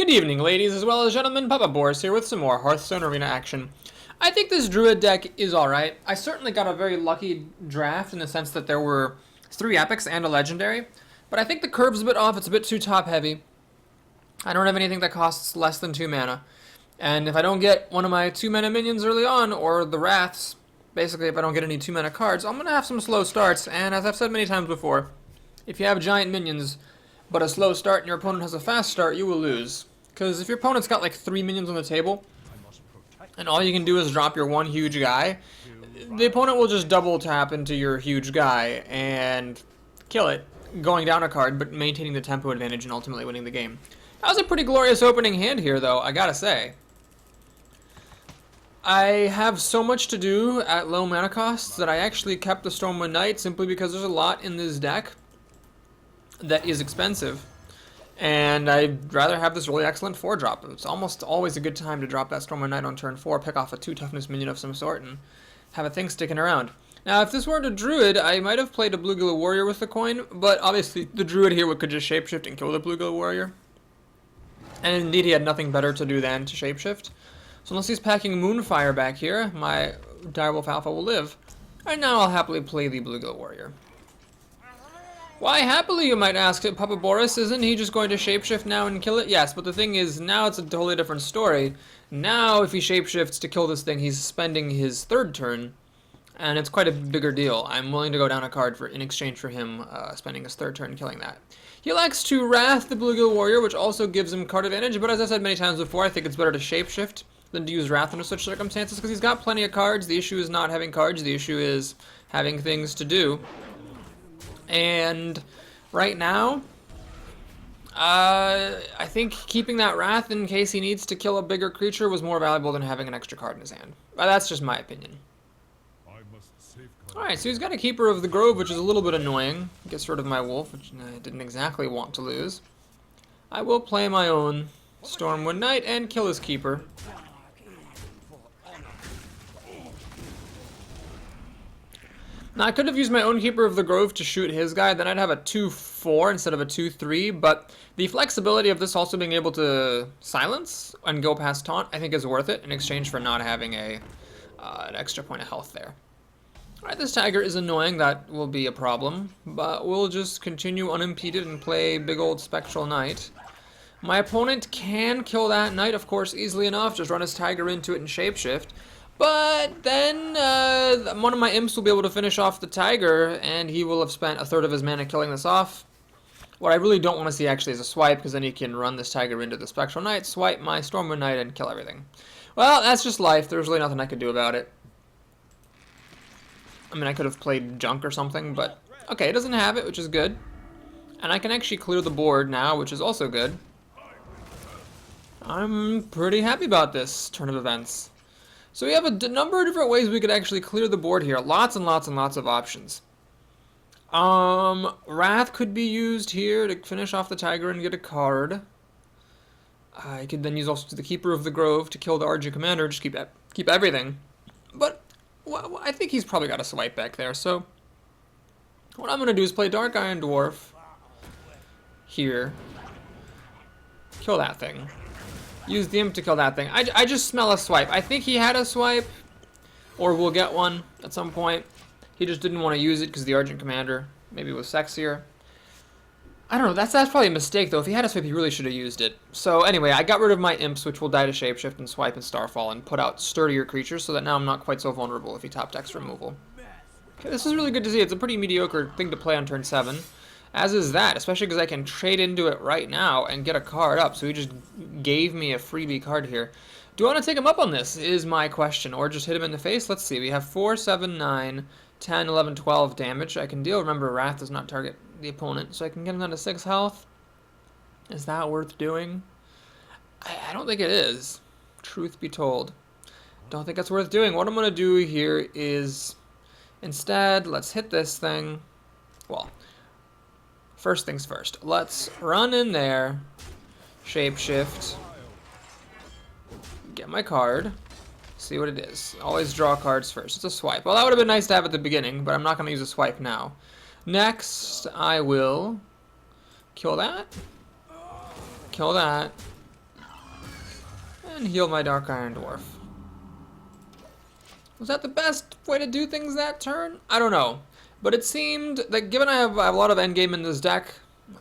Good evening, ladies as well as gentlemen. Papa Boris here with some more Hearthstone Arena action. I think this Druid deck is alright. I certainly got a very lucky draft in the sense that there were 3 epics and a legendary, but I think the curve's a bit off. It's a bit too top heavy. I don't have anything that costs less than 2 mana. And if I don't get one of my 2 mana minions early on, or the Wraths, basically if I don't get any 2 mana cards, I'm going to have some slow starts. And as I've said many times before, if you have giant minions, but a slow start and your opponent has a fast start, you will lose. Because if your opponent's got like 3 minions on the table, and all you can do is drop your one huge guy, the opponent will just double tap into your huge guy and kill it, going down a card, but maintaining the tempo advantage and ultimately winning the game. That was a pretty glorious opening hand here, though, I gotta say. I have so much to do at low mana costs that I actually kept the Stormwind Knight simply because there's a lot in this deck that is expensive. And I'd rather have this really excellent 4-drop. It's almost always a good time to drop that Stormwind Knight on turn 4, pick off a 2-toughness minion of some sort, and have a thing sticking around. Now, if this weren't a Druid, I might have played a Bluegill Warrior with the coin, but obviously the Druid here could just shapeshift and kill the Bluegill Warrior. And indeed, he had nothing better to do than to shapeshift. So unless he's packing Moonfire back here, my Direwolf Alpha will live. And now I'll happily play the Bluegill Warrior. Why happily, you might ask? Papa Boris, isn't he just going to shapeshift now and kill it? Yes, but the thing is, now it's a totally different story. Now, if he shapeshifts to kill this thing, he's spending his 3rd turn, and it's quite a bigger deal. I'm willing to go down a card in exchange for him spending his 3rd turn killing that. He elects to Wrath the Bluegill Warrior, which also gives him card advantage, but as I said many times before, I think it's better to shapeshift than to use Wrath under such circumstances, because he's got plenty of cards. The issue is not having cards, the issue is having things to do. And right now, I think keeping that Wrath in case he needs to kill a bigger creature was more valuable than having an extra card in his hand. But that's just my opinion. Alright, so he's got a Keeper of the Grove, which is a little bit annoying. Gets rid of my wolf, which I didn't exactly want to lose. I will play my own Stormwind Knight and kill his Keeper. Now, I could have used my own Keeper of the Grove to shoot his guy, then I'd have a 2-4 instead of a 2-3, but the flexibility of this also being able to silence and go past taunt, I think is worth it in exchange for not having an extra point of health there. Alright, this Tiger is annoying, that will be a problem, but we'll just continue unimpeded and play big old Spectral Knight. My opponent can kill that Knight, of course, easily enough, just run his Tiger into it and shapeshift. But then one of my imps will be able to finish off the Tiger, and he will have spent a 3rd of his mana killing this off. What I really don't want to see actually is a swipe, because then he can run this Tiger into the Spectral Knight, swipe my Stormwind Knight, and kill everything. Well, that's just life. There's really nothing I could do about it. I mean, I could have played Junk or something, but okay, it doesn't have it, which is good. And I can actually clear the board now, which is also good. I'm pretty happy about this turn of events. So we have a number of different ways we could actually clear the board here. Lots and lots and lots of options. Wrath could be used here to finish off the Tiger and get a card. I could then use also the Keeper of the Grove to kill the RG Commander, just keep everything. But well, I think he's probably got a swipe back there, so what I'm going to do is play Dark Iron Dwarf here. Kill that thing. Use the imp to kill that thing. I just smell a swipe. I think he had a swipe, or will get one at some point. He just didn't want to use it because the Argent Commander maybe was sexier. I don't know. That's probably a mistake, though. If he had a swipe, he really should have used it. So anyway, I got rid of my imps, which will die to shapeshift and swipe and starfall, and put out sturdier creatures so that now I'm not quite so vulnerable if he top decks removal. Okay, this is really good to see. It's a pretty mediocre thing to play on turn 7. As is that, especially because I can trade into it right now and get a card up. So he just gave me a freebie card here. Do I want to take him up on this is my question, or just hit him in the face? Let's see. We have 4, 7, 9, 10, 11, 12 damage I can deal. Remember, Wrath does not target the opponent, so I can get him down to 6 health. Is that worth doing? I don't think it is. Truth be told. Don't think it's worth doing. What I'm going to do here is, instead, let's hit this thing. Well, first things first. Let's run in there, shapeshift, get my card, see what it is. Always draw cards first. It's a swipe. Well, that would have been nice to have at the beginning, but I'm not going to use a swipe now. Next, I will kill that, And heal my Dark Iron Dwarf. Was that the best way to do things that turn? I don't know. But it seemed that given I have a lot of endgame in this deck,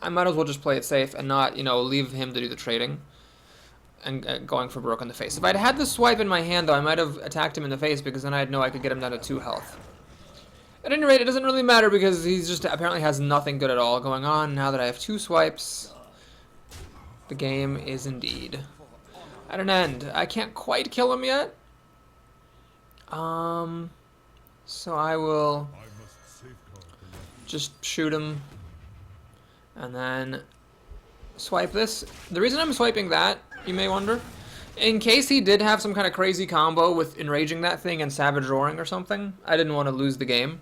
I might as well just play it safe and not, you know, leave him to do the trading and going for broke in the face. If I'd had the swipe in my hand, though, I might have attacked him in the face because then I'd know I could get him down to 2 health. At any rate, it doesn't really matter because he's just apparently has nothing good at all going on. Now that I have 2 swipes, the game is indeed at an end. I can't quite kill him yet. So I will just shoot him and then swipe this. The reason I'm swiping that, you may wonder, in case he did have some kind of crazy combo with enraging that thing and savage roaring or something, I didn't want to lose the game.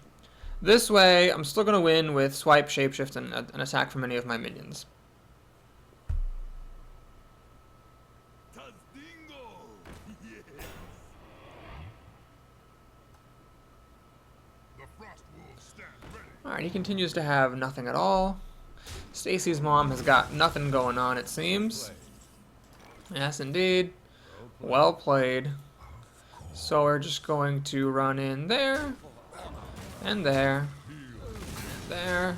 This way, I'm still going to win with swipe, shapeshift, and an attack from any of my minions. Alright, he continues to have nothing at all. Stacy's mom has got nothing going on, it seems. Yes, indeed. Well played. So we're just going to run in there, and there, and there,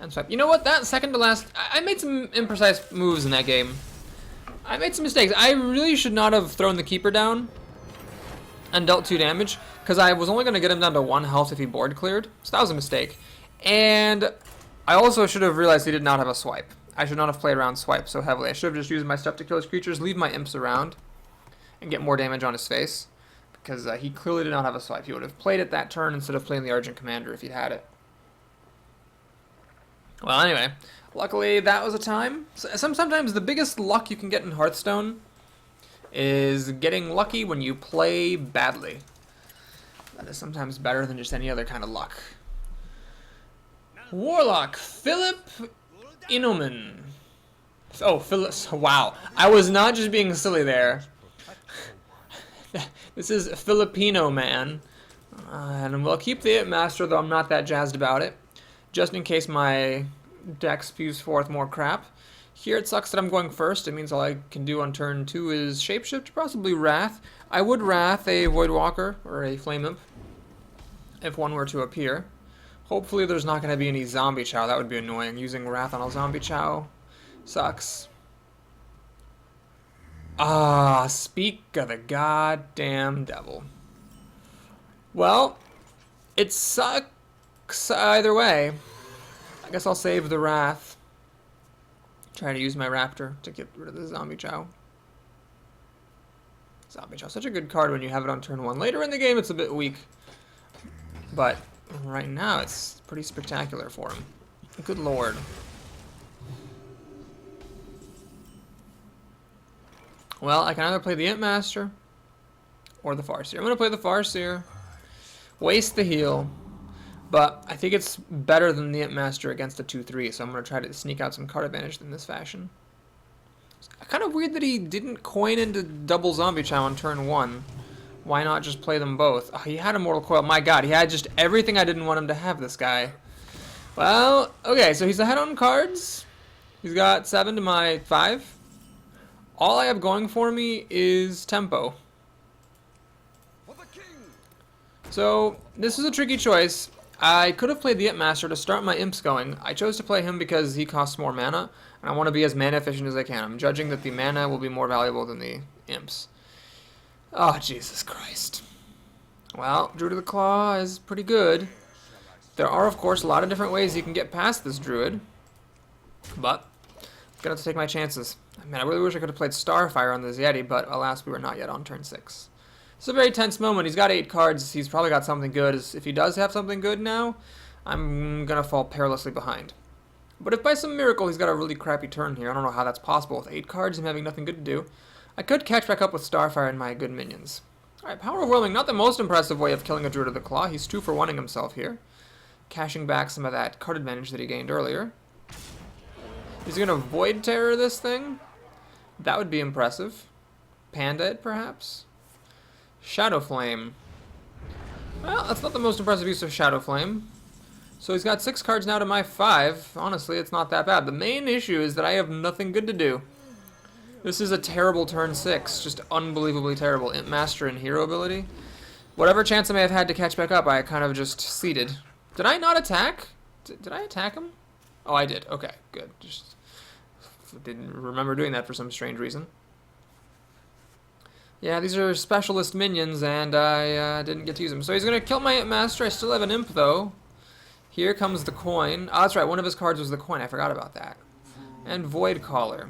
and swipe. You know what? That second to last, I made some imprecise moves in that game. I made some mistakes. I really should not have thrown the keeper down and dealt 2 damage, because I was only going to get him down to 1 health if he board cleared. So that was a mistake. And I also should have realized he did not have a swipe. I should not have played around swipe so heavily. I should have just used my stuff to kill his creatures, leave my imps around, and get more damage on his face. Because he clearly did not have a swipe. He would have played it that turn instead of playing the Argent Commander if he'd had it. Well, anyway, luckily that was a time. Sometimes the biggest luck you can get in Hearthstone is getting lucky when you play badly. That is sometimes better than just any other kind of luck. Warlock, Philip Inoman. Oh, Philip, wow. I was not just being silly there. This is Filipino man. And we'll keep the Master, though I'm not that jazzed about it. Just in case my deck spews forth more crap. Here it sucks that I'm going first. It means all I can do on turn 2 is Shapeshift, possibly Wrath. I would Wrath a Voidwalker or a Flame Imp if one were to appear. Hopefully there's not going to be any Zombie Chow. That would be annoying. Using Wrath on a Zombie Chow sucks. Ah, speak of the goddamn devil. Well, it sucks either way. I guess I'll save the Wrath. Try to use my Raptor to get rid of the Zombie Chow. Zombie Chow, such a good card when you have it on turn 1. Later in the game it's a bit weak. But right now it's pretty spectacular for him. Good lord. Well, I can either play the Imp Master or the Farseer. I'm going to play the Farseer. Waste the heal. But I think it's better than the Imp Master against a 2-3, so I'm going to try to sneak out some card advantage in this fashion. It's kind of weird that he didn't coin into double Zombie Chow on turn 1. Why not just play them both? Oh, he had Immortal Coil. My god, he had just everything I didn't want him to have, this guy. Well, okay, so he's ahead on cards. He's got 7 to my 5. All I have going for me is tempo. So, this is a tricky choice. I could have played the Imp Master to start my imps going. I chose to play him because he costs more mana, and I want to be as mana efficient as I can. I'm judging that the mana will be more valuable than the imps. Oh, Jesus Christ. Well, Druid of the Claw is pretty good. There are, of course, a lot of different ways you can get past this Druid, but I'm going to have to take my chances. I mean, I really wish I could have played Starfire on this Yeti, but alas, we were not yet on turn 6. It's a very tense moment. He's got 8 cards. He's probably got something good. If he does have something good now, I'm going to fall perilously behind. But if by some miracle he's got a really crappy turn here, I don't know how that's possible with 8 cards and having nothing good to do, I could catch back up with Starfire and my good minions. Alright, Power Whirling, not the most impressive way of killing a Druid of the Claw. He's 2 for 1ing himself here, cashing back some of that card advantage that he gained earlier. He's going to Void Terror this thing. That would be impressive. Panda it, perhaps? Shadow Flame. Well, that's not the most impressive use of Shadow Flame. So he's got 6 cards now to my 5. Honestly, it's not that bad. The main issue is that I have nothing good to do. This is a terrible turn 6. Just unbelievably terrible. Imp Master and Hero ability. Whatever chance I may have had to catch back up, I kind of just ceded. Did I not attack? Did I attack him? Oh, I did. Okay, good. Just didn't remember doing that for some strange reason. Yeah, these are specialist minions, and I didn't get to use them. So he's going to kill my Imp Master. I still have an Imp, though. Here comes the coin. Oh, that's right. One of his cards was the coin. I forgot about that. And Void Caller.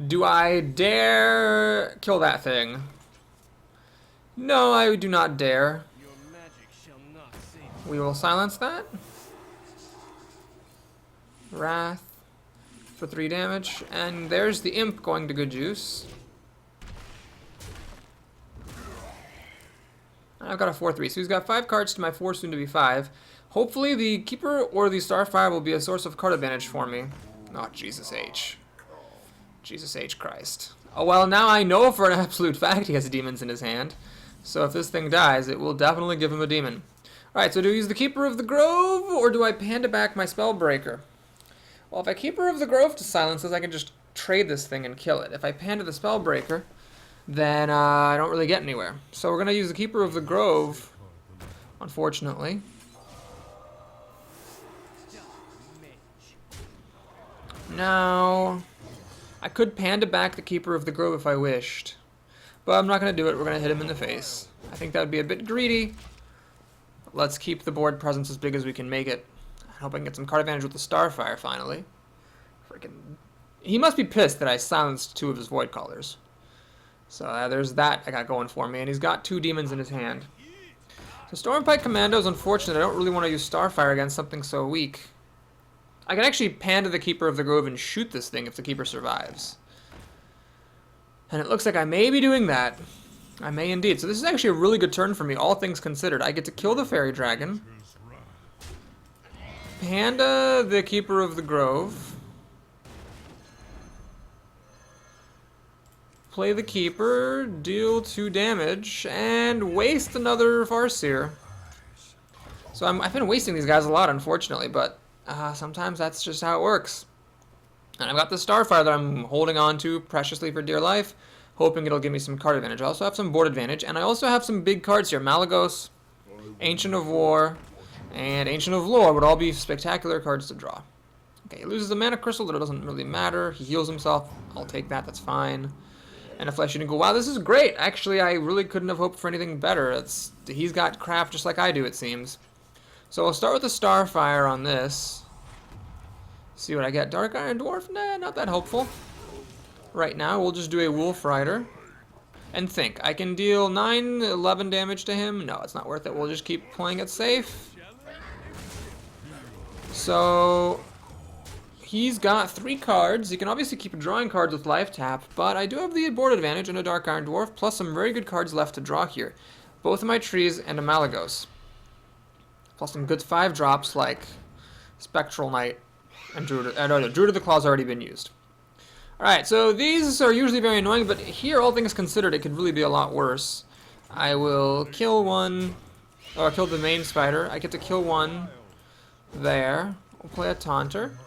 Do I dare kill that thing? No, I do not dare. We will silence that. Wrath for 3 damage. And there's the Imp going to good use. I've got a 4-3, so he's got 5 cards to my 4, soon to be 5. Hopefully the Keeper or the Starfire will be a source of card advantage for me. Oh, Jesus H. Jesus H. Christ. Oh, well, now I know for an absolute fact he has demons in his hand. So if this thing dies, it will definitely give him a demon. Alright, so do I use the Keeper of the Grove, or do I panda back my Spellbreaker? Well, if I Keeper of the Grove to silence this, I can just trade this thing and kill it. If I panda the Spellbreaker, then I don't really get anywhere. So we're going to use the Keeper of the Grove, unfortunately. Now, I could panda back the Keeper of the Grove if I wished. But I'm not going to do it. We're going to hit him in the face. I think that would be a bit greedy. Let's keep the board presence as big as we can make it. I hope I can get some card advantage with the Starfire finally. Freaking... He must be pissed that I silenced 2 of his Void Callers. So there's that I got going for me. And he's got 2 demons in his hand. So Stormpike Commando is unfortunate. I don't really want to use Starfire against something so weak. I can actually panda the Keeper of the Grove and shoot this thing if the Keeper survives. And it looks like I may be doing that. I may indeed. So this is actually a really good turn for me, all things considered. I get to kill the Fairy Dragon. Panda the Keeper of the Grove. Play the Keeper, deal 2 damage, and waste another Farseer. So I've been wasting these guys a lot, unfortunately, but sometimes that's just how it works. And I've got the Starfire that I'm holding on to preciously for dear life, hoping it'll give me some card advantage. I also have some board advantage, and I also have some big cards here. Malygos, Ancient of War, and Ancient of Lore would all be spectacular cards to draw. Okay, he loses a Mana Crystal, but it doesn't really matter. He heals himself. I'll take that, that's fine. And a Flesh Eating Ghoul. Wow, this is great. Actually, I really couldn't have hoped for anything better. He's got craft just like I do, it seems. So I'll start with the Starfire on this. See what I get. Dark Iron Dwarf? Nah, not that helpful. Right now, we'll just do a Wolf Rider. And think. I can deal 9, 11 damage to him. No, it's not worth it. We'll just keep playing it safe. So... he's got 3 cards. He can obviously keep drawing cards with life tap, but I do have the board advantage and a Dark Iron Dwarf, plus some very good cards left to draw here. Both of my trees and a Malygos. Plus some good 5 drops like Spectral Knight and Druid of the Claw's already been used. Alright, so these are usually very annoying, but here, all things considered, it could really be a lot worse. I will kill one, or kill the main spider. I get to kill one there. We'll play a Taunter.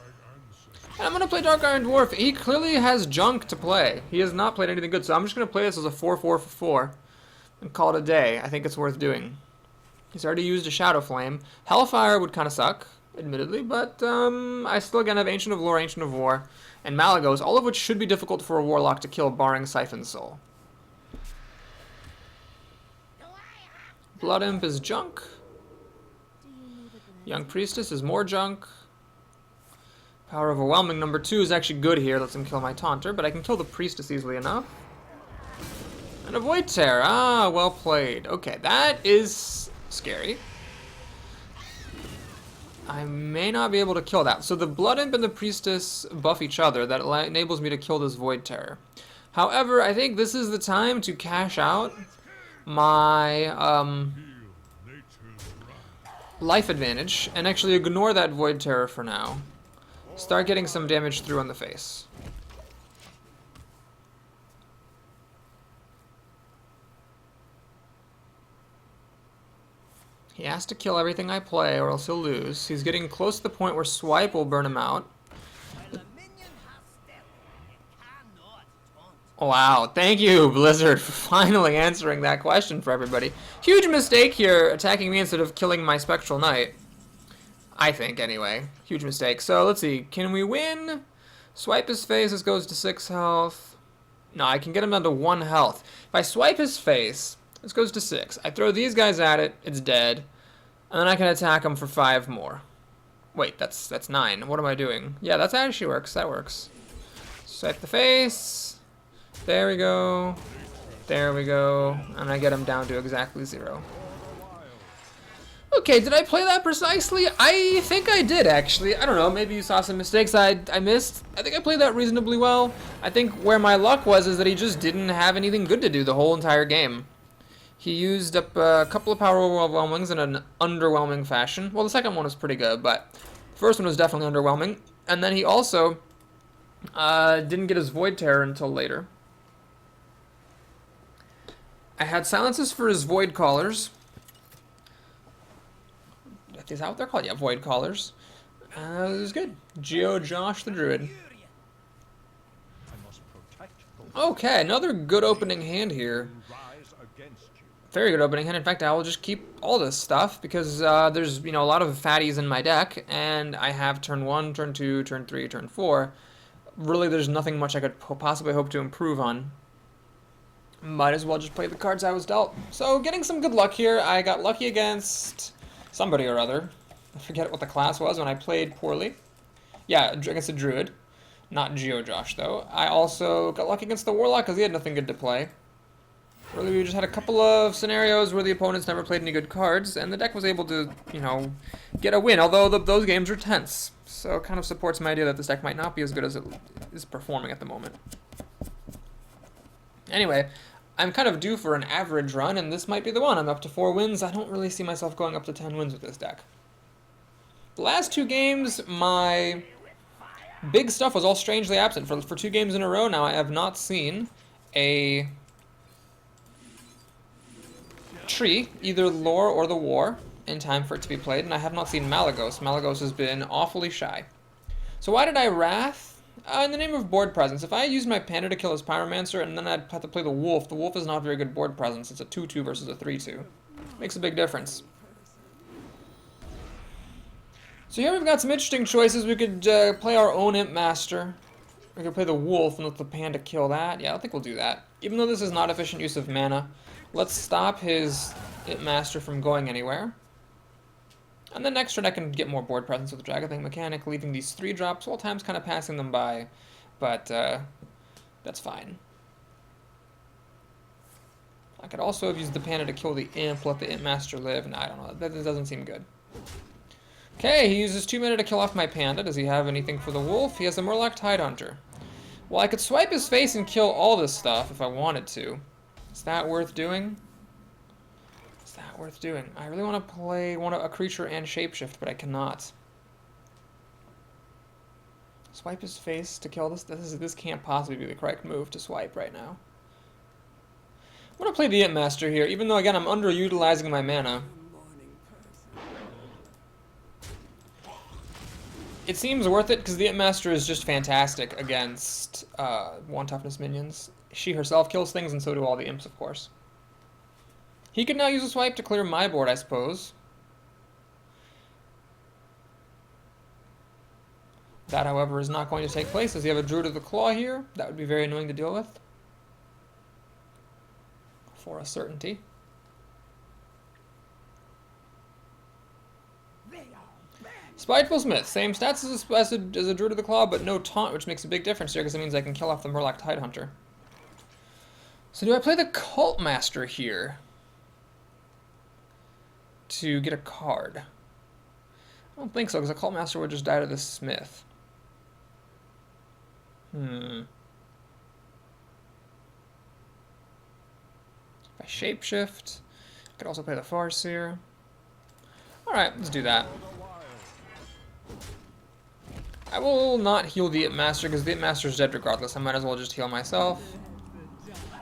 And I'm going to play Dark Iron Dwarf. He clearly has junk to play. He has not played anything good, so I'm just going to play this as a 4-4 for 4 and call it a day. I think it's worth doing. He's already used a Shadow Flame. Hellfire would kind of suck, admittedly, but I still again have Ancient of Lore, Ancient of War, and Malygos, all of which should be difficult for a Warlock to kill, barring Siphon Soul. Blood Imp is junk. Young Priestess is more junk. Power Overwhelming number 2 is actually good here. Lets him kill my Taunter, but I can kill the Priestess easily enough. And a Void Terror. Ah, well played. Okay, that is scary. I may not be able to kill that. So the Blood Imp and the Priestess buff each other. That enables me to kill this Void Terror. However, I think this is the time to cash out my life advantage and actually ignore that Void Terror for now. Start getting some damage through on the face. He has to kill everything I play or else he'll lose. He's getting close to the point where Swipe will burn him out. Wow, thank you, Blizzard, for finally answering that question for everybody. Huge mistake here, attacking me instead of killing my Spectral Knight. I think, anyway. Huge mistake. So, let's see. Can we win? Swipe his face. This goes to 6 health. No, I can get him down to 1 health. If I swipe his face, this goes to 6. I throw these guys at it. It's dead. And then I can attack him for 5 more. Wait, that's 9. What am I doing? Yeah, that actually works. That works. Swipe the face. There we go. There we go. And I get him down to exactly 0. Okay, did I play that precisely? I think I did, actually. I don't know, maybe you saw some mistakes I missed. I think I played that reasonably well. I think where my luck was is that he just didn't have anything good to do the whole entire game. He used up a couple of power overwhelmings in an underwhelming fashion. Well, the second one was pretty good, but the first one was definitely underwhelming. And then he also didn't get his Void Terror until later. I had silences for his Void Callers. Is that what they're called? Yeah, Void Callers. It was good. Josh the Druid. Okay, another good opening hand here. Very good opening hand. In fact, I will just keep all this stuff because there's a lot of fatties in my deck, and I have turn 1, turn 2, turn 3, turn 4. Really, there's nothing much I could possibly hope to improve on. Might as well just play the cards I was dealt. So, getting some good luck here. I got lucky against somebody or other. I forget what the class was when I played poorly. Yeah, against a Druid. Not Josh, though. I also got lucky against the Warlock because he had nothing good to play. Really, we just had a couple of scenarios where the opponents never played any good cards, and the deck was able to, get a win, although those games are tense. So it kind of supports my idea that this deck might not be as good as it is performing at the moment. Anyway, I'm kind of due for an average run, and this might be the one. I'm up to 4 wins. I don't really see myself going up to 10 wins with this deck. The last 2 games, my big stuff was all strangely absent. For 2 games in a row now, I have not seen a tree, either Lore or the War, in time for it to be played, and I have not seen Malygos. Malygos has been awfully shy. So why did I Wrath? In the name of board presence. If I used my Panda to kill his Pyromancer and then I'd have to play the Wolf is not very good board presence. It's a 2-2 versus a 3-2. Makes a big difference. So here we've got some interesting choices. We could play our own Imp Master. We could play the Wolf and let the Panda kill that. Yeah, I think we'll do that. Even though this is not efficient use of mana, let's stop his Imp Master from going anywhere. And then next turn I can get more board presence with the Dragon Thing mechanic, leaving these 3 drops, while times kind of passing them by. But that's fine. I could also have used the Panda to kill the Imp, let the Imp Master live. No, I don't know. That doesn't seem good. Okay, he uses 2 mana to kill off my Panda. Does he have anything for the Wolf? He has a Murloc Tidehunter. Well, I could swipe his face and kill all this stuff if I wanted to. Is that worth doing? Worth doing. I really want to play a creature and shapeshift, but I cannot. Swipe his face to kill this. This can't possibly be the correct move to swipe right now. I'm gonna play the Imp Master here, even though again I'm underutilizing my mana. It seems worth it because the Imp Master is just fantastic against 1 toughness minions. She herself kills things, and so do all the imps, of course. He could now use a swipe to clear my board, I suppose. That, however, is not going to take place. Does he have a Druid of the Claw here? That would be very annoying to deal with. For a certainty. Spiteful Smith. Same stats as a Druid of the Claw, but no taunt, which makes a big difference here, because it means I can kill off the Murloc Tidehunter. So do I play the Cult Master here to get a card? I don't think so, because the Cult Master would just die to the Smith. If I Shapeshift, I could also play the Farseer. Alright, let's do that. I will not heal the Imp Master, because the Imp Master is dead regardless. I might as well just heal myself.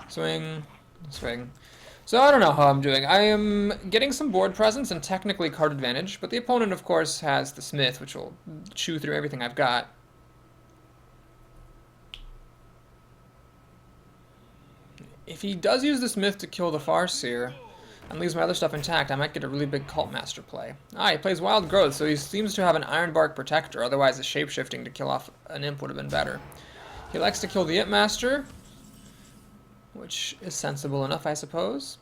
Swing, swing. So I don't know how I'm doing. I am getting some board presence and technically card advantage, but the opponent, of course, has the Smith, which will chew through everything I've got. If he does use the Smith to kill the Farseer and leaves my other stuff intact, I might get a really big Cult Master play. Ah, he plays Wild Growth, so he seems to have an Ironbark Protector, otherwise the Shapeshifting to kill off an Imp would have been better. He likes to kill the Imp Master, which is sensible enough, I suppose.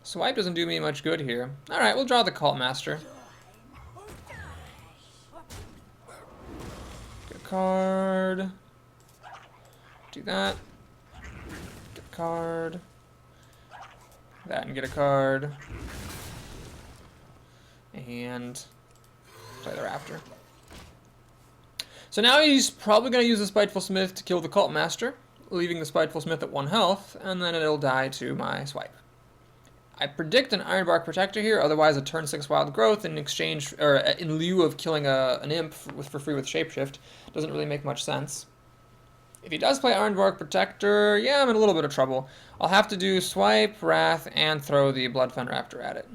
Swipe doesn't do me much good here. Alright, we'll draw the Cult Master. Get a card. Do that. Get a card. That and get a card. And play the Raptor. So now he's probably going to use the Spiteful Smith to kill the Cult Master, leaving the Spiteful Smith at 1 health, and then it'll die to my swipe. I predict an Ironbark Protector here, otherwise a turn 6 Wild Growth in exchange, or in lieu of killing an Imp for free with Shapeshift. Doesn't really make much sense. If he does play Ironbark Protector, yeah, I'm in a little bit of trouble. I'll have to do Swipe, Wrath, and throw the Bloodfen Raptor at it.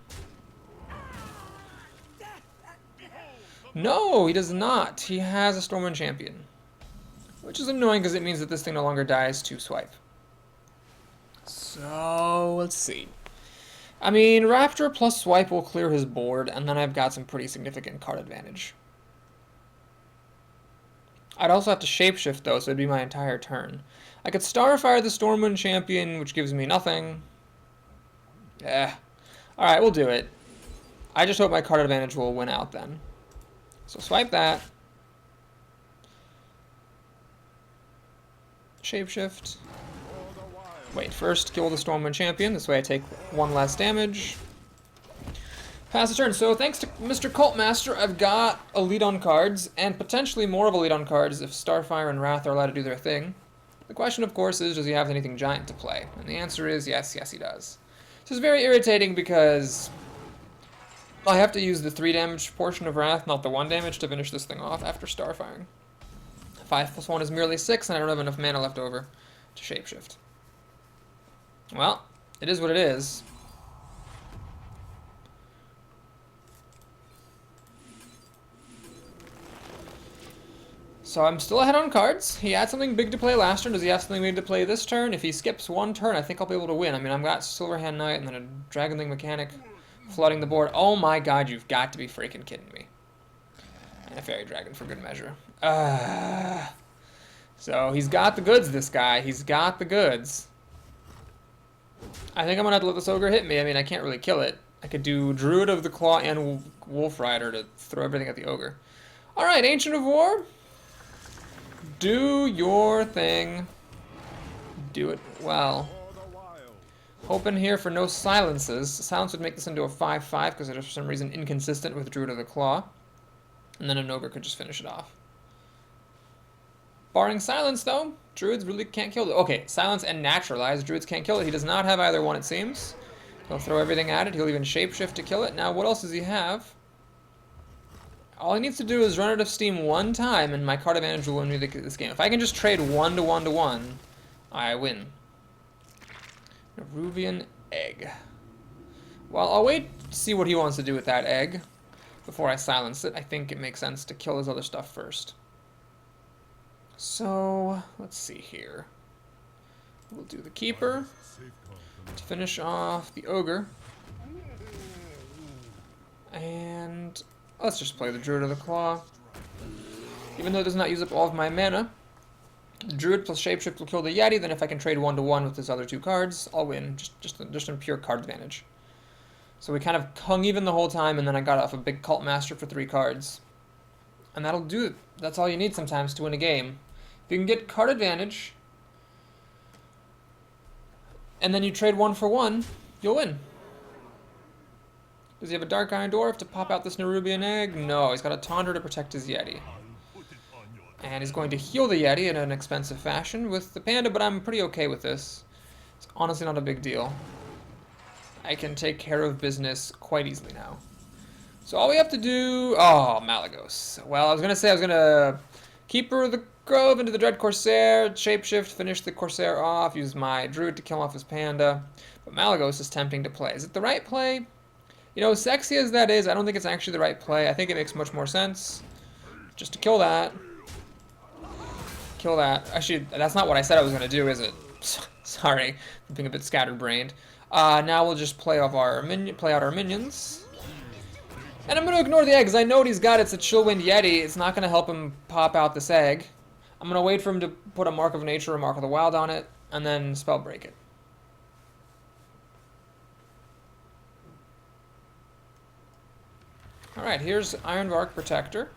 No, he does not. He has a Stormwind Champion. Which is annoying because it means that this thing no longer dies to Swipe. So, let's see. I mean, Raptor plus Swipe will clear his board, and then I've got some pretty significant card advantage. I'd also have to Shapeshift, though, so it'd be my entire turn. I could Starfire the Stormwind Champion, which gives me nothing. Yeah. Alright, we'll do it. I just hope my card advantage will win out then. So swipe that. Shapeshift. Wait, first kill the Stormwind Champion. This way I take 1 less damage. Pass the turn. So thanks to Mr. Cult Master, I've got a lead on cards, and potentially more of a lead on cards if Starfire and Wrath are allowed to do their thing. The question, of course, is does he have anything giant to play? And the answer is yes, yes he does. This is very irritating because I have to use the 3 damage portion of Wrath, not the 1 damage, to finish this thing off after Starfiring. 5 plus 1 is merely 6, and I don't have enough mana left over to Shapeshift. Well, it is what it is. So I'm still ahead on cards. He had something big to play last turn. Does he have something big to play this turn? If he skips 1 turn, I think I'll be able to win. I mean, I've got Silverhand Knight and then a Dragon Thing Mechanic flooding the board. Oh my god, you've got to be freaking kidding me. And a Fairy Dragon for good measure. So he's got the goods, this guy. He's got the goods. I think I'm going to have to let this Ogre hit me. I mean, I can't really kill it. I could do Druid of the Claw and Wolf Rider to throw everything at the Ogre. Alright, Ancient of War. Do your thing. Do it well. Hoping here for no silences. Silence would make this into a 5-5 because it is for some reason inconsistent with Druid of the Claw. And then an Ogre could just finish it off. Barring Silence, though, Druids really can't kill it. Okay, Silence and Naturalize. Druids can't kill it. He does not have either one, it seems. He'll throw everything at it. He'll even Shapeshift to kill it. Now, what else does he have? All he needs to do is run out of steam 1 time, and my card advantage will win me this game. If I can just trade 1 to 1 to 1, I win. Nerubian Egg. Well, I'll wait to see what he wants to do with that egg before I silence it. I think it makes sense to kill his other stuff first. So, let's see here. We'll do the Keeper to finish off the Ogre. And let's just play the Druid of the Claw. Even though it does not use up all of my mana, Druid plus Shapeshift will kill the Yeti. Then if I can trade 1 to 1 with his other 2 cards, I'll win. Just in pure card advantage. So we kind of hung even the whole time, and then I got off a big Cult Master for 3 cards. And that'll do it. That's all you need sometimes to win a game. If you can get card advantage, and then you trade 1 for 1, you'll win. Does he have a Dark Iron Dwarf to pop out this Nerubian Egg? No, he's got a Tundra to protect his Yeti. And he's going to heal the Yeti in an expensive fashion with the Panda, but I'm pretty okay with this. It's honestly not a big deal. I can take care of business quite easily now. So all we have to do... Oh, Malagos. Well, I was going to say I was going to Keeper the Grove into the Dread Corsair, Shapeshift, finish the Corsair off, use my Druid to kill off his Panda. But Malagos is tempting to play. Is it the right play? You know, sexy as that is, I don't think it's actually the right play. I think it makes much more sense just to kill that. Kill that. Actually, that's not what I said I was going to do, is it? Sorry for being a bit scatterbrained. Now we'll just play out our minions. And I'm going to ignore the egg, because I know what he's got. It's a Chillwind Yeti. It's not going to help him pop out this egg. I'm going to wait for him to put a Mark of Nature or Mark of the Wild on it, and then spell break it. Alright, here's Ironbark Protector.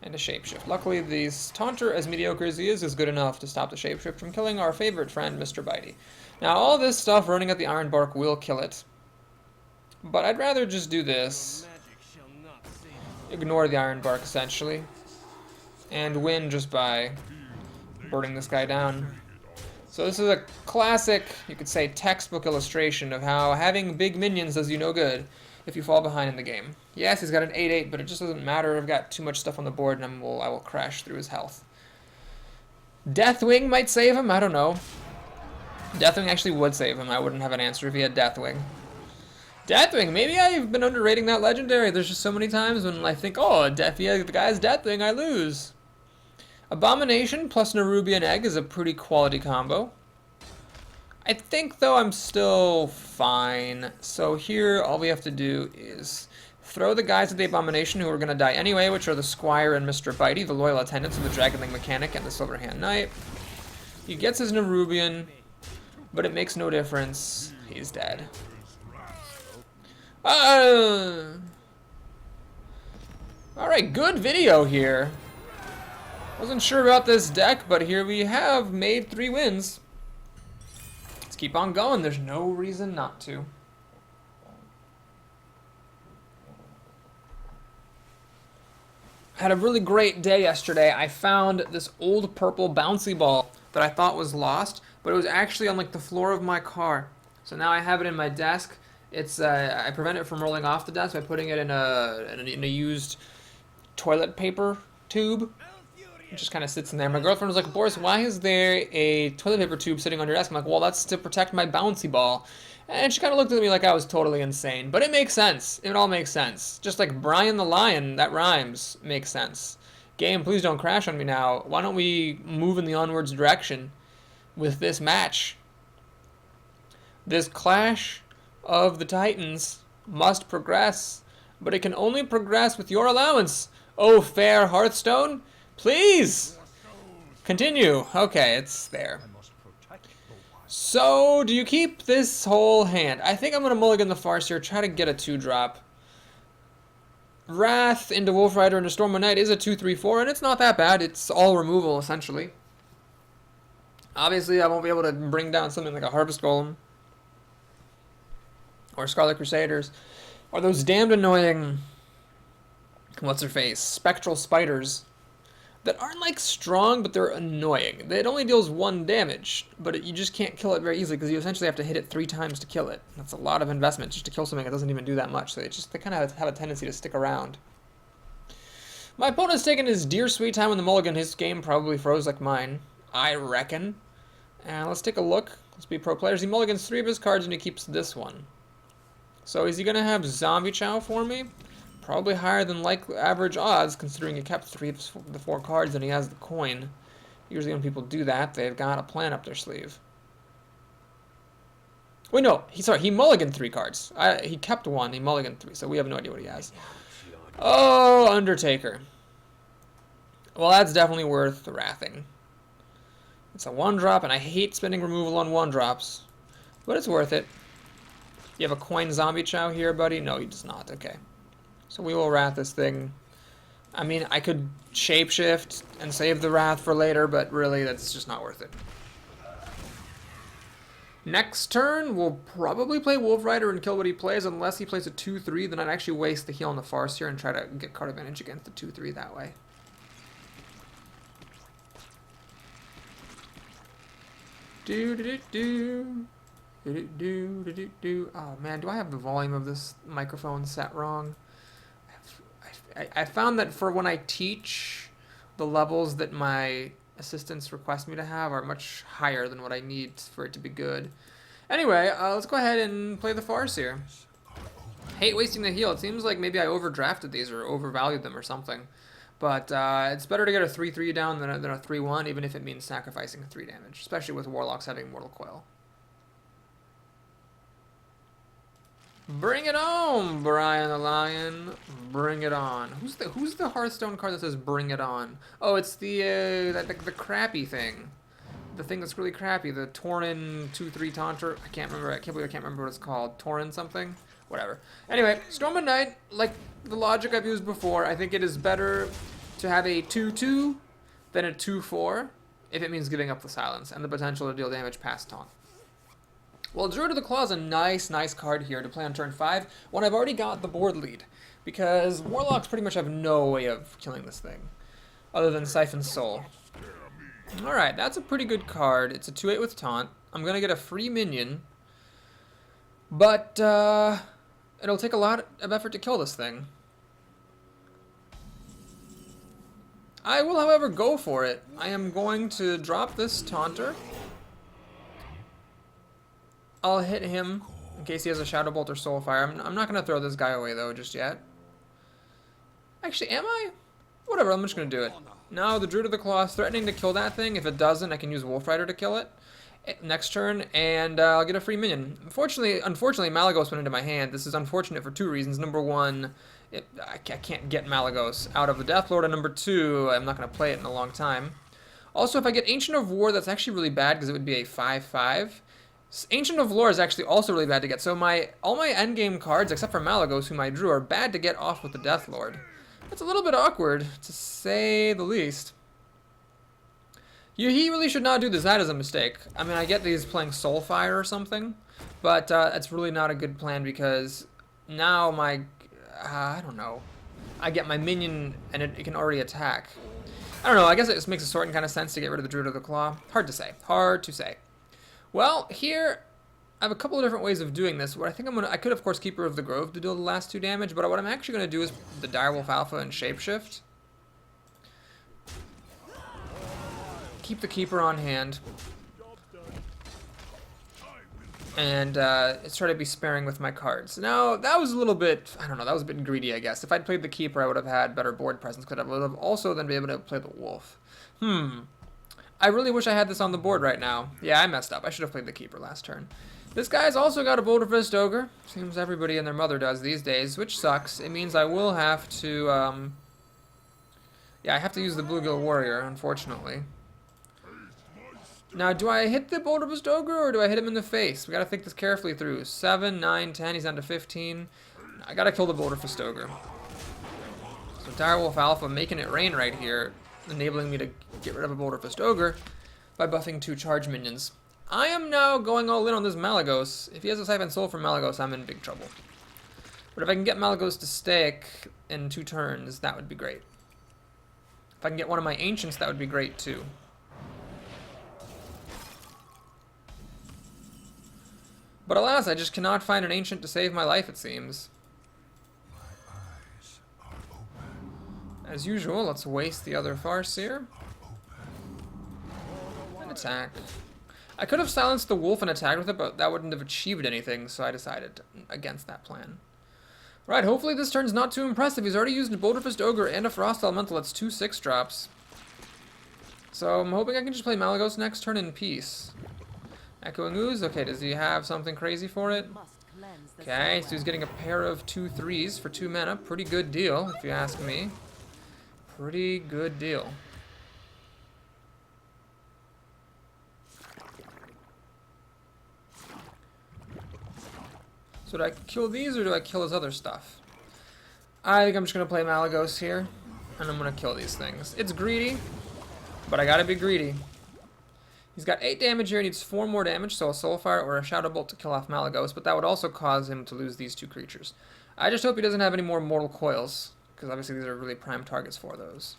And a Shapeshift. Luckily, the Taunter, as mediocre as he is good enough to stop the Shapeshift from killing our favorite friend, Mr. Bitey. Now, all this stuff running at the Ironbark will kill it. But I'd rather just do this. Ignore the Ironbark, essentially. And win just by burning this guy down. So this is a classic, you could say, textbook illustration of how having big minions does you no good if you fall behind in the game. Yes, he's got an 8-8, but it just doesn't matter. I've got too much stuff on the board, and I will crash through his health. Deathwing might save him, I don't know. Deathwing actually would save him. I wouldn't have an answer if he had Deathwing. Deathwing, maybe I've been underrating that legendary. There's just so many times when I think, oh, if the guy's Deathwing, I lose. Abomination plus Nerubian Egg is a pretty quality combo. I think, though, I'm still fine. So here, all we have to do is throw the guys at the Abomination who are going to die anyway, which are the Squire and Mr. Bitey, the loyal attendants of the Dragonling Mechanic and the Silverhand Knight. He gets his Nerubian, but it makes no difference. He's dead. Alright, good video here. Wasn't sure about this deck, but here we have made 3 wins. Let's keep on going. There's no reason not to. Had a really great day yesterday. I found this old purple bouncy ball that I thought was lost, but it was actually on like the floor of my car. So now I have it in my desk. It's I prevent it from rolling off the desk by putting it in a used toilet paper tube. It just kind of sits in there. My girlfriend was like, Boris, why is there a toilet paper tube sitting on your desk? I'm like, well, that's to protect my bouncy ball. And she kind of looked at me like I was totally insane. But it makes sense. It all makes sense. Just like Brian the Lion, that rhymes, makes sense. Game, please don't crash on me now. Why don't we move in the onwards direction with this match? This clash of the Titans must progress, but it can only progress with your allowance. Oh, fair Hearthstone, please continue. Okay, it's there. So, do you keep this whole hand? I think I'm going to mulligan the Farseer, try to get a 2-drop. Wrath into Wolf Rider into Stormwind Knight is a 2/3/4, and it's not that bad. It's all removal, essentially. Obviously, I won't be able to bring down something like a Harvest Golem. Or Scarlet Crusaders. Or those damned annoying... what's-her-face? Spectral Spiders. That aren't, like, strong, but they're annoying. It only deals 1 damage, but you just can't kill it very easily, because you essentially have to hit it 3 times to kill it. That's a lot of investment just to kill something that doesn't even do that much, so they kind of have a tendency to stick around. My opponent's taking his dear sweet time on the mulligan. His game probably froze like mine, I reckon. And let's take a look. Let's be pro players. He mulligans 3 of his cards, and he keeps this one. So is he going to have Zombie Chow for me? Probably higher than average odds, considering he kept 3 of the 4 cards and he has the coin. Usually when people do that, they've got a plan up their sleeve. Wait, no. He mulliganed 3 cards. He kept 1, he mulliganed 3, so we have no idea what he has. Oh, Undertaker. Well, that's definitely worth the wrathing. It's a 1-drop, and I hate spending removal on 1-drops. But it's worth it. You have a coin Zombie Chow here, buddy? No, he does not. Okay. So we will wrath this thing. I mean, I could shapeshift and save the wrath for later, but really, that's just not worth it. Next turn, we'll probably play Wolf Rider and kill what he plays, unless he plays a 2/3, then I'd actually waste the heal on the Farseer and try to get card advantage against the 2/3 that way. Oh man, do I have the volume of this microphone set wrong? I found that for when I teach, the levels that my assistants request me to have are much higher than what I need for it to be good. Anyway, let's go ahead and play the Farseer. Hate wasting the heal. It seems like maybe I overdrafted these or overvalued them or something. But it's better to get a 3-3 down than a 3-1, even if it means sacrificing 3 damage, especially with Warlocks having Mortal Coil. Bring it on, Brian the Lion. Bring it on. Who's the Hearthstone card that says "Bring it on"? Oh, it's the crappy thing. The thing that's really crappy. The Tauren 2/3 Taunter. I can't remember. I can't believe I can't remember what it's called. Tauren something. Whatever. Anyway, Storm at Night, like the logic I've used before, I think it is better to have a 2/2 than a 2/4 if it means giving up the silence and the potential to deal damage past taunt. Well, Druid of the Claw is a nice card here to play on turn 5 when I've already got the board lead, because Warlocks pretty much have no way of killing this thing other than Siphon Soul. Alright, that's a pretty good card. It's a 2/8 with taunt. I'm going to get a free minion, but it'll take a lot of effort to kill this thing. I will, however, go for it. I am going to drop this Taunter. I'll hit him in case he has a Shadow Bolt or Soulfire. I'm not going to throw this guy away, though, just yet. Actually, am I? Whatever, I'm just going to do it. Now, the Druid of the Claw is threatening to kill that thing. If it doesn't, I can use Wolf Rider to kill it next turn, and I'll get a free minion. Unfortunately, Malygos went into my hand. This is unfortunate for 2 reasons. Number 1, I can't get Malygos out of the Deathlord, and number 2, I'm not going to play it in a long time. Also, if I get Ancient of War, that's actually really bad because it would be a 5/5. Ancient of Lore is actually also really bad to get, so all my endgame cards, except for Malygos, whom I drew, are bad to get off with the Deathlord. That's a little bit awkward, to say the least. He really should not do this. That is a mistake. I mean, I get that he's playing Soulfire or something, but it's really not a good plan because now I don't know. I get my minion and it can already attack. I don't know, I guess it just makes a sorting kind of sense to get rid of the Druid of the Claw. Hard to say. Hard to say. Well, here I have a couple of different ways of doing this. What I think I could, of course, Keeper of the Grove to deal the last 2 damage, but what I'm actually going to do is the Direwolf Alpha and Shapeshift. Keep the Keeper on hand. And try to be sparing with my cards. Now, that was a little bit, I don't know, that was a bit greedy, I guess. If I'd played the Keeper, I would have had better board presence, because I would have also then been able to play the Wolf. I really wish I had this on the board right now. Yeah, I messed up. I should have played the Keeper last turn. This guy's also got a Boulder Fist Ogre. Seems everybody and their mother does these days, which sucks. It means I will have to, yeah, I have to use the Bluegill Warrior, unfortunately. Now, do I hit the Boulder Fist Ogre, or do I hit him in the face? We gotta think this carefully through. 7, 9, 10, he's down to 15. I gotta kill the Boulder Fist Ogre. So Direwolf Alpha making it rain right here, enabling me to get rid of a Boulder Fist Ogre by buffing 2 charge minions. I am now going all in on this Malygos. If he has a Siphon Soul for Malygos, I'm in big trouble. But if I can get Malygos to stick in 2 turns, that would be great. If I can get one of my Ancients, that would be great too. But alas, I just cannot find an Ancient to save my life, it seems. As usual, let's waste the other Farseer. And attack. I could have silenced the wolf and attacked with it, but that wouldn't have achieved anything, so I decided against that plan. Right, hopefully this turn's not too impressive. He's already used a Boulder Fist Ogre and a Frost Elemental. That's 2 6-drops. So I'm hoping I can just play Malygos next turn in peace. Echoing Ooze. Okay, does he have something crazy for it? Okay, so he's getting a pair of 2 3s for 2 mana. Pretty good deal, if you ask me. Pretty good deal. So do I kill these or do I kill his other stuff? I think I'm just going to play Malygos here, and I'm going to kill these things. It's greedy, but I got to be greedy. He's got 8 damage here, he needs 4 more damage, so a Soulfire or a Shadow Bolt to kill off Malygos, but that would also cause him to lose these 2 creatures. I just hope he doesn't have any more Mortal Coils, because obviously these are really prime targets for those.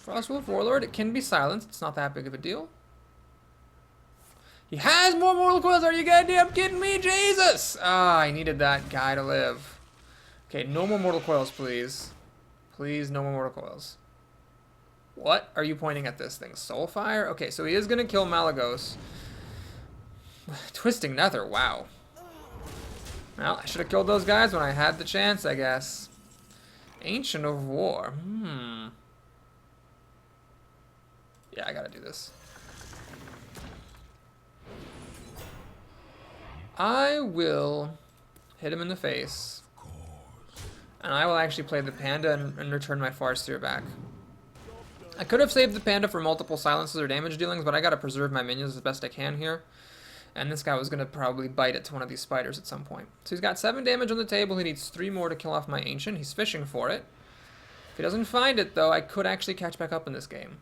Frostwolf Warlord, it can be silenced, it's not that big of a deal. He has more Mortal Coils, are you goddamn kidding me? Jesus! Ah, I needed that guy to live. Okay, no more Mortal Coils, please. Please, no more Mortal Coils. What are you pointing at this thing? Soulfire? Okay, so he is going to kill Malygos. Twisting Nether, wow. Well, I should have killed those guys when I had the chance, I guess. Ancient of War. Yeah, I gotta do this. I will hit him in the face. And I will actually play the panda and return my Farseer back. I could have saved the panda for multiple silences or damage dealings, but I gotta preserve my minions as best I can here. And this guy was gonna probably bite it to one of these spiders at some point. So he's got 7 damage on the table. He needs 3 more to kill off my Ancient. He's fishing for it. If he doesn't find it, though, I could actually catch back up in this game.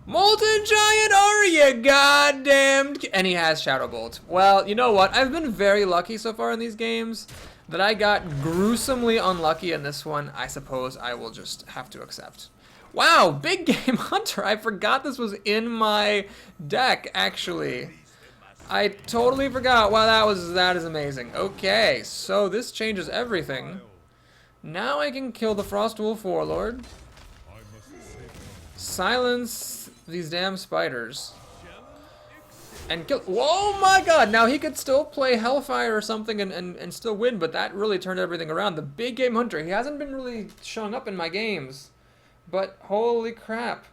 Molten Giant, are you goddamned? And he has Shadow Bolt. Well, you know what? I've been very lucky so far in these games that I got gruesomely unlucky in this one. I suppose I will just have to accept. Wow, Big Game Hunter. I forgot this was in my deck, actually. I totally forgot. Wow, that is amazing. Okay, so this changes everything. Now I can kill the Frostwolf Warlord. Silence these damn spiders. And kill. Oh my god! Now he could still play Hellfire or something and still win, but that really turned everything around. The Big Game Hunter, he hasn't been really showing up in my games. But holy crap.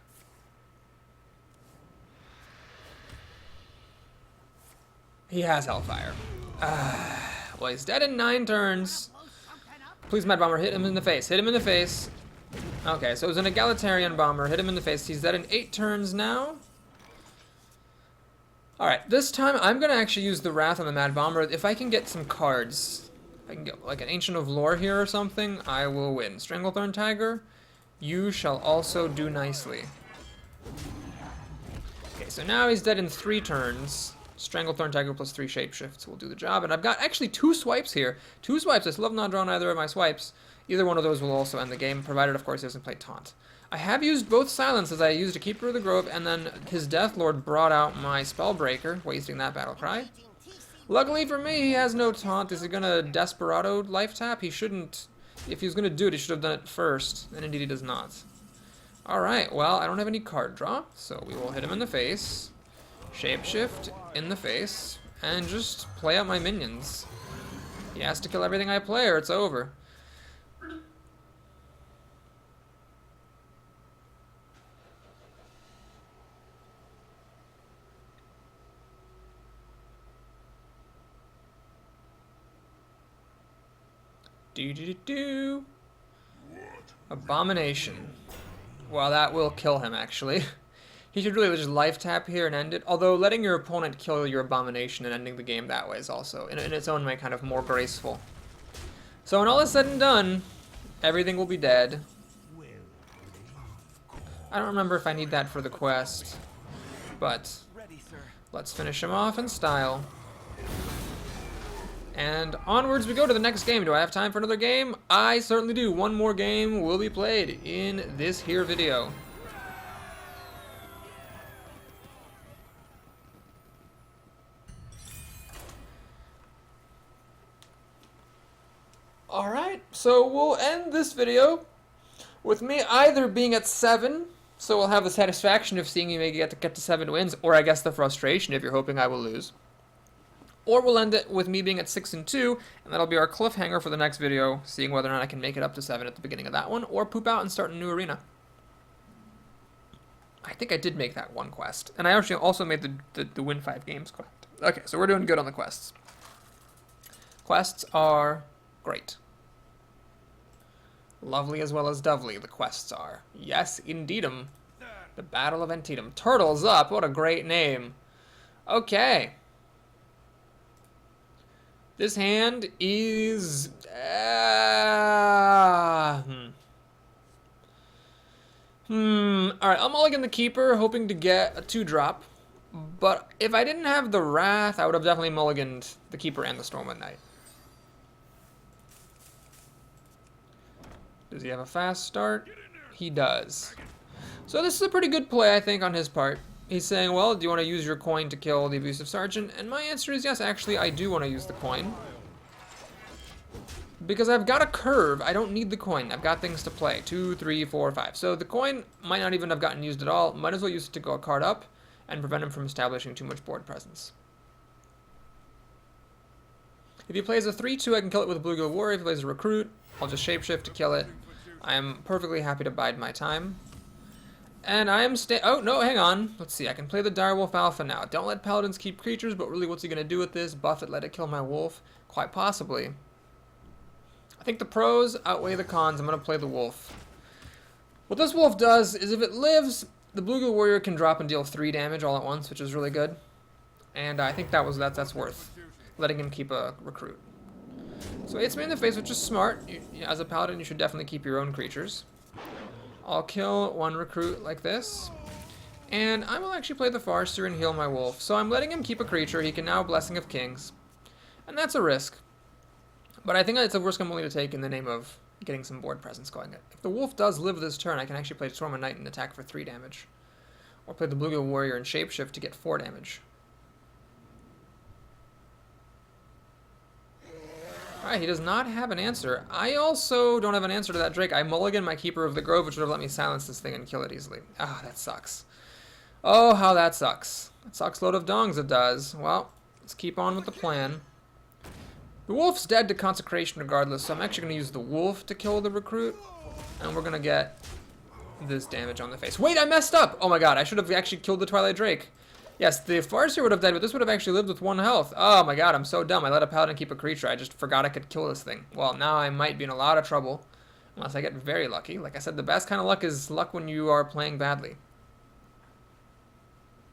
He has Hellfire. Well, he's dead in 9 turns. Please, Mad Bomber, hit him in the face. Hit him in the face. Okay, so it was an egalitarian bomber. Hit him in the face. He's dead in 8 turns now. Alright, this time I'm going to actually use the Wrath on the Mad Bomber. If I can get some cards, if I can get like an Ancient of Lore here or something, I will win. Stranglethorn Tiger, you shall also do nicely. Okay, so now he's dead in 3 turns. Stranglethorn Tiger plus 3 Shapeshifts will do the job. And I've got actually 2 swipes here. 2 swipes. I still have not drawn either of my swipes. Either one of those will also end the game, provided, of course, he doesn't play Taunt. I have used both silences. I used a Keeper of the Grove, and then his Deathlord brought out my Spellbreaker, wasting that battle cry. Luckily for me, he has no Taunt. Is he going to Desperado life tap? He shouldn't. If he was going to do it, he should have done it first, and indeed he does not. Alright, well, I don't have any card draw, so we will hit him in the face. Shapeshift in the face, and just play out my minions. He has to kill everything I play or it's over. Do. Abomination. Well, that will kill him, actually. He should really just life tap here and end it. Although letting your opponent kill your Abomination and ending the game that way is also, in its own way, kind of more graceful. So when all is said and done, everything will be dead. I don't remember if I need that for the quest, but let's finish him off in style. And onwards we go to the next game. Do I have time for another game? I certainly do. One more game will be played in this here video. Alright, so we'll end this video with me either being at 7, so we'll have the satisfaction of seeing me maybe get to 7 wins, or I guess the frustration if you're hoping I will lose. Or we'll end it with me being at 6 and 2, and that'll be our cliffhanger for the next video, seeing whether or not I can make it up to 7 at the beginning of that one, or poop out and start a new arena. I think I did make that one quest, and I actually also made the win 5 games quest. Okay, so we're doing good on the quests. Quests are great. Lovely as well as dovely, the quests are. Yes, indeedum. The Battle of Antietam. Turtles Up, what a great name. Okay. This hand is... Alright, I'm mulligan the Keeper, hoping to get a 2-drop. But if I didn't have the Wrath, I would have definitely mulliganed the Keeper and the Stormwind Knight. Does he have a fast start? He does. So this is a pretty good play, I think, on his part. He's saying, well, do you want to use your coin to kill the Abusive Sergeant? And my answer is yes, actually, I do want to use the coin. Because I've got a curve, I don't need the coin. I've got things to play. 2, 3, 4, 5. So the coin might not even have gotten used at all. Might as well use it to go a card up and prevent him from establishing too much board presence. If he plays a 3-2, I can kill it with a Bluegill Warrior. If he plays a Recruit, I'll just Shapeshift to kill it. I am perfectly happy to bide my time. And I am oh, no, hang on. Let's see, I can play the Direwolf Alpha now. Don't let Paladins keep creatures, but really what's he going to do with this? Buff it, let it kill my wolf? Quite possibly. I think the pros outweigh the cons. I'm going to play the wolf. What this wolf does is if it lives, the Bluegill Warrior can drop and deal 3 damage all at once, which is really good. And I think that's worth letting him keep a recruit. So it's me in the face, which is smart. As a Paladin, you should definitely keep your own creatures. I'll kill 1 recruit like this. And I will actually play the Farseer and heal my wolf. So I'm letting him keep a creature. He can now Blessing of Kings. And that's a risk. But I think it's a risk I'm willing to take in the name of getting some board presence going. If the wolf does live this turn, I can actually play Storm of Night and attack for 3 damage. Or play the Bluegill Warrior and Shapeshift to get 4 damage. Alright, he does not have an answer. I also don't have an answer to that Drake. I mulligan my Keeper of the Grove, which would have let me silence this thing and kill it easily. Ah, that sucks. Oh, how that sucks. That sucks load of dongs, it does. Well, let's keep on with the plan. The wolf's dead to Consecration regardless, so I'm actually going to use the wolf to kill the recruit. And we're going to get this damage on the face. Wait, I messed up! Oh my god, I should have actually killed the Twilight Drake. Yes, the Farseer would have died, but this would have actually lived with 1 health. Oh my god, I'm so dumb. I let a Paladin keep a creature. I just forgot I could kill this thing. Well, now I might be in a lot of trouble. Unless I get very lucky. Like I said, the best kind of luck is luck when you are playing badly.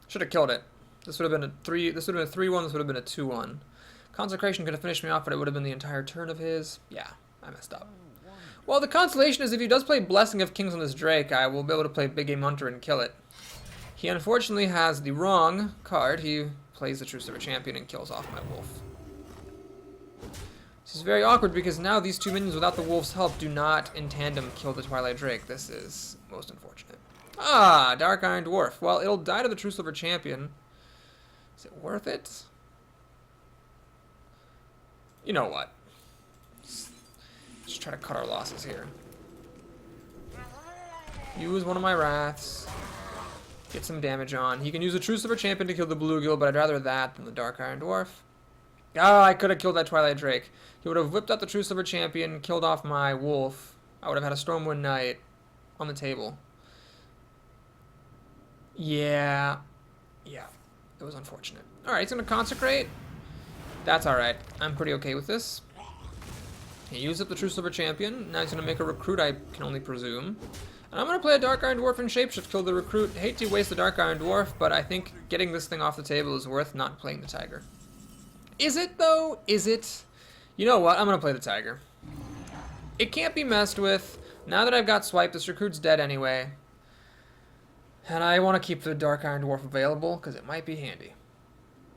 Should have killed it. This would have been a 3. This would have been a 3-1. This would have been a 2-1. Consecration could have finished me off, but it would have been the entire turn of his. Yeah, I messed up. Well, the consolation is if he does play Blessing of Kings on this Drake, I will be able to play Big Game Hunter and kill it. He unfortunately has the wrong card. He plays the Truce of a Champion and kills off my wolf. This is very awkward because now these 2 minions without the wolf's help do not in tandem kill the Twilight Drake. This is most unfortunate. Ah, Dark Iron Dwarf. Well, it'll die to the True Silver Champion. Is it worth it? You know what? Let's try to cut our losses here. Use one of my Wraths. Get some damage on. He can use a True Silver Champion to kill the Bluegill, but I'd rather that than the Dark Iron Dwarf. Ah, I could have killed that Twilight Drake. He would have whipped out the True Silver Champion, killed off my wolf. I would have had a Stormwind Knight on the table. Yeah. Yeah. It was unfortunate. Alright, he's going to Consecrate. That's alright. I'm pretty okay with this. He used up the True Silver Champion. Now he's going to make a recruit, I can only presume. And I'm going to play a Dark Iron Dwarf and Shapeshift, kill the recruit. Hate to waste the Dark Iron Dwarf, but I think getting this thing off the table is worth not playing the Tiger. Is it, though? Is it? You know what? I'm going to play the Tiger. It can't be messed with. Now that I've got Swipe, this recruit's dead anyway. And I want to keep the Dark Iron Dwarf available, because it might be handy.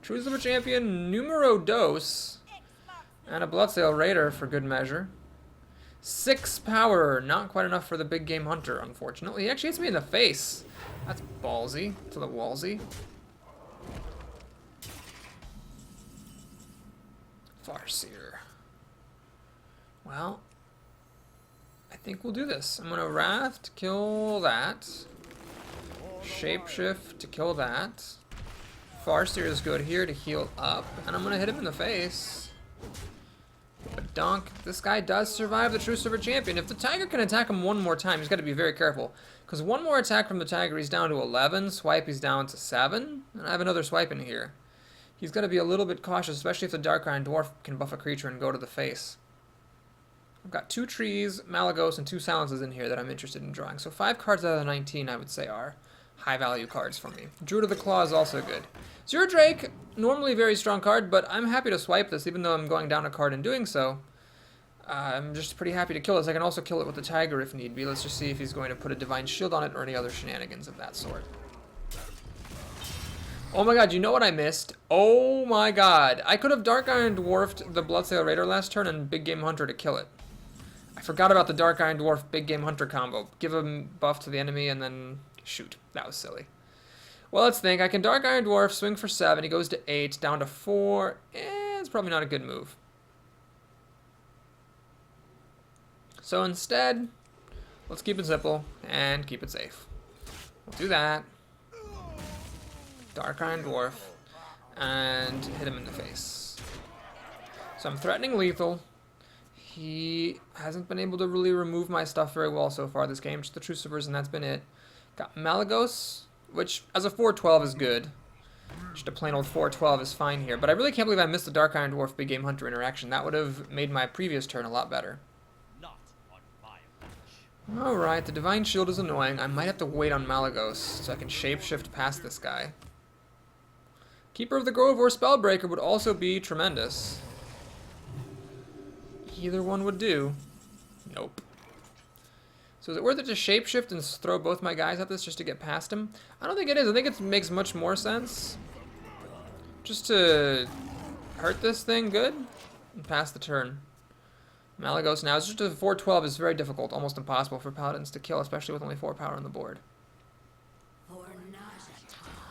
True Silver Champion, numero dos. And a Bloodsail Raider for good measure. 6 power, not quite enough for the Big Game Hunter, unfortunately. He actually hits me in the face. That's ballsy to the wallsy. Farseer. Well, I think we'll do this. I'm gonna Wrath to kill that. Shapeshift to kill that. Farseer is good here to heal up, and I'm gonna hit him in the face. But donk, this guy does survive the True Silver Champion. If the Tiger can attack him 1 more time, he's got to be very careful. Because 1 more attack from the Tiger, he's down to 11. Swipe, he's down to 7. And I have another Swipe in here. He's got to be a little bit cautious, especially if the Dark Iron Dwarf can buff a creature and go to the face. I've got 2 trees, Malagos, and 2 silences in here that I'm interested in drawing. So 5 cards out of the 19, I would say, are high-value cards for me. Druid of the Claw is also good. Zero Drake, normally a very strong card, but I'm happy to swipe this, even though I'm going down a card in doing so. I'm just pretty happy to kill this. I can also kill it with the Tiger if need be. Let's just see if he's going to put a Divine Shield on it or any other shenanigans of that sort. Oh my god, you know what I missed? Oh my god. I could have Dark Iron Dwarfed the Bloodsail Raider last turn and Big Game Hunter to kill it. I forgot about the Dark Iron Dwarf Big Game Hunter combo. Give him buff to the enemy and then shoot. That was silly. Well, let's think. I can Dark Iron Dwarf, swing for 7. He goes to 8, down to 4. It's probably not a good move. So instead, let's keep it simple and keep it safe. We'll do that. Dark Iron Dwarf. And hit him in the face. So I'm threatening lethal. He hasn't been able to really remove my stuff very well so far this game. Just the Trucivers, and that's been it. Got Malagos, which as a 4-12 is good. Just a plain old 4-12 is fine here. But I really can't believe I missed the Dark Iron Dwarf Big Game Hunter interaction. That would have made my previous turn a lot better. Alright, the Divine Shield is annoying. I might have to wait on Malagos so I can shapeshift past this guy. Keeper of the Grove or Spellbreaker would also be tremendous. Either one would do. Nope. So is it worth it to shapeshift and throw both my guys at this just to get past him? I don't think it is. I think it makes much more sense just to hurt this thing good and pass the turn. Malagos now is just a 4-12 is very difficult, almost impossible for paladins to kill, especially with only 4 power on the board.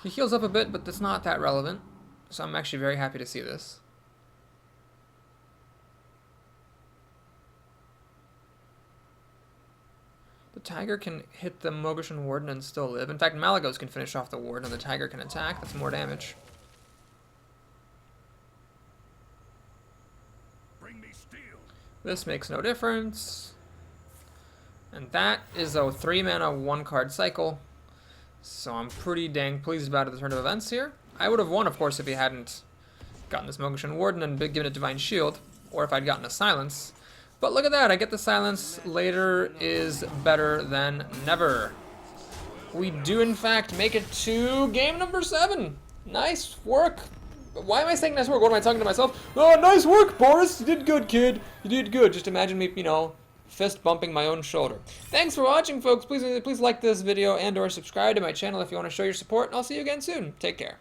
He heals up a bit, but that's not that relevant, so I'm actually very happy to see this. The Tiger can hit the Mogushan Warden and still live. In fact, Malagos can finish off the Warden, and the Tiger can attack. That's more damage. This makes no difference. And that is a 3-mana 1-card cycle. So I'm pretty dang pleased about the turn of events here. I would have won, of course, if he hadn't gotten this Mogushan Warden and been given a Divine Shield, or if I'd gotten a Silence. But look at that, I get the Silence. Later is better than never. We do, in fact, make it to game number 7. Nice work. Why am I saying nice work? What am I talking to myself? Oh, nice work, Boris. You did good, kid. You did good. Just imagine me, you know, fist bumping my own shoulder. Thanks for watching, folks. Please like this video and or subscribe to my channel if you want to show your support. And I'll see you again soon. Take care.